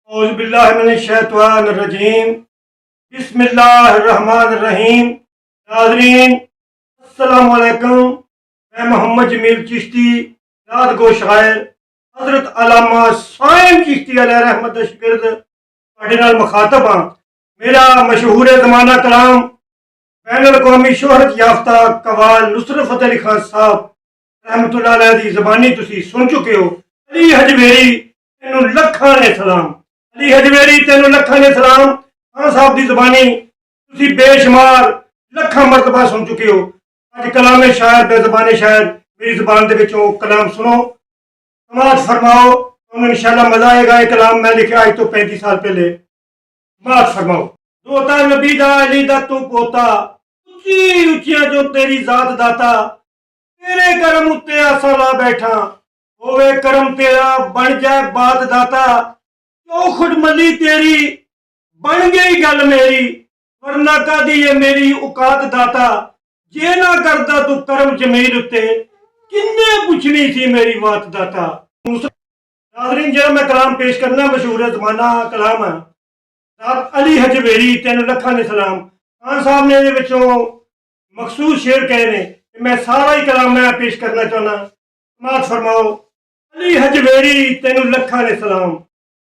औज़ुबिल्लाहिमिनश्शैतानिर्रजीम बिस्मिल्लाहिर्रहमानिर्रहीम। नाज़रीन अस्सलामु अलैकुम। मैं मोहम्मद जमील चिश्ती याद गो शायर हज़रत अल्लामा साइम चिश्ती अलैहि रहमत दा शागिर्द तुहाडे नाल मुखातब हां। मेरा मशहूर ज़माना कलाम बैनुल अक़वामी शोहरत याफ्ता कवाल नुसरत फतेह अली खान साहब रहमतुल्लाह अलैह दी ज़बानी तुसी सुन चुके हो। अली हजवेरी तेनू लखां ने सलाम। अली हजवेरी तेनू लखां ने सलाम। खान साहब की ज़बानी तुसी बेशुमार लखां मरतबा सुन चुके हो। अज कलामे शायर बेज़बाने शायर मेरी ज़बान दे विचों कलाम सुनो, समाज फरमाओ, तुहानू इंशाअल्लाह मज़ा आएगा। यह कलाम मैं लिखा आज तो 35 साल पहले। समाज फरमाओ। दोता नबी दा अली दा तू पोता, उच्ची उच्चियां जो तेरी जात दाता, तेरे करम उत्ते आसा ला बैठा, होवे करम तेरा बन जाए बात दाता, चौखुट मली तेरी बन गई गल मेरी, वरना कादी ये मेरी औकात दाता, जे ना करदा तू करम जमील उत्ते, किन्ने पुछनी सी मेरी बात दाता। नाज़रीन जेड़ा मैं कलाम पेश करना मशहूर ज़माना कलाम है अली हजवेरी तेनू लखां ने सलाम। खान साहब ने ये विचों मखसूस शेर कहे ने, मैं सारा ही कलाम मैं पेश करना चाहना। समाज फरमाओ। अली हजवेरी तेनू लखां ने सलाम।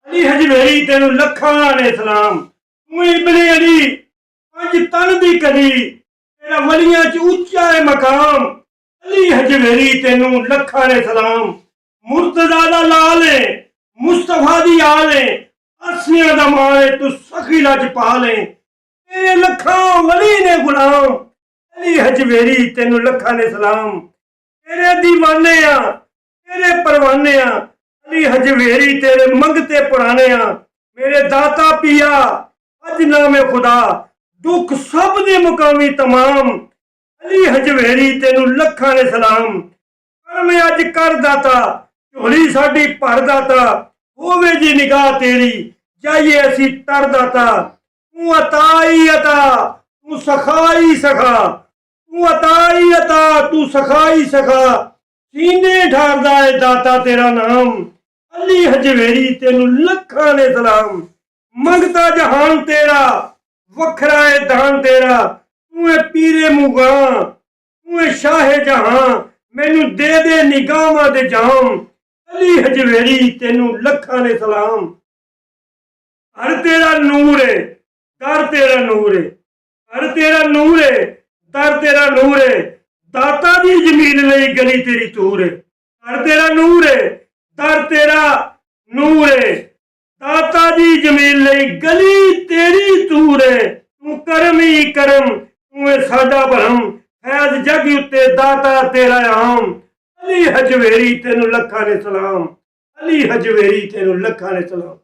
अली हजवेरी तेनू लखां ने सलाम। तू इब्ने अली पंज तन दी कली, तेरा वलियां च उच्चा है मकाम। अली हजवेरी तेनू लखां ने सलाम। मुर्तज़ा दा लाल है, मुस्तफा दी आल है, अस्सियां दा मां है, तू सखी लजपाल है, तेरे लखां वली ने गुलाम। अली हजवेरी तेनू लखां ने सलाम। तेरे दीवाने आ, तेरे परवाने आ, अली हजवेरी तेरे मंगते पुराने आ, मेरे दाता पिया अज नामे खुदा, दुख सब दे मुकामी तमाम। अली हजवेरी तेनू लखां ने सलाम। कर मैं अज कर दाता, झोली साडी भर दाता, होवे जी निगाह तेरी, जाइए असी तर दाता। तू अताई अता, तू सखाई सखा, तू अताई अता, तू सखाई सखा, सीने ढारदा है दाता तेरा नाम। अली हजवेरी तेनू लखां ने सलाम। मंगता जहान तेरा, वखरा है दान तेरा, तू है पीरे मुगां, तू है शाहे जहां, मैनू दे दे निगाहां दे जाम। अली हजवेरी तेनू लखां ने सलाम। हर तेरा नूर है, दर तेरा नूर है, हर तेरा नूर है, दर तेरा नूर है, दाता दी जमीन लई गली तेरी तूर है। हर तेरा नूर है, दर तेरा नूर है, दाता दी जमीन लई गली तेरी तूर है। तू करम ही करम, तू है साडा भरम, फैज जग उत्ते दाता तेरा आम। अली हजवेरी तेनू लखां ने सलाम। अली हजवेरी तेनू लखां ने सलाम।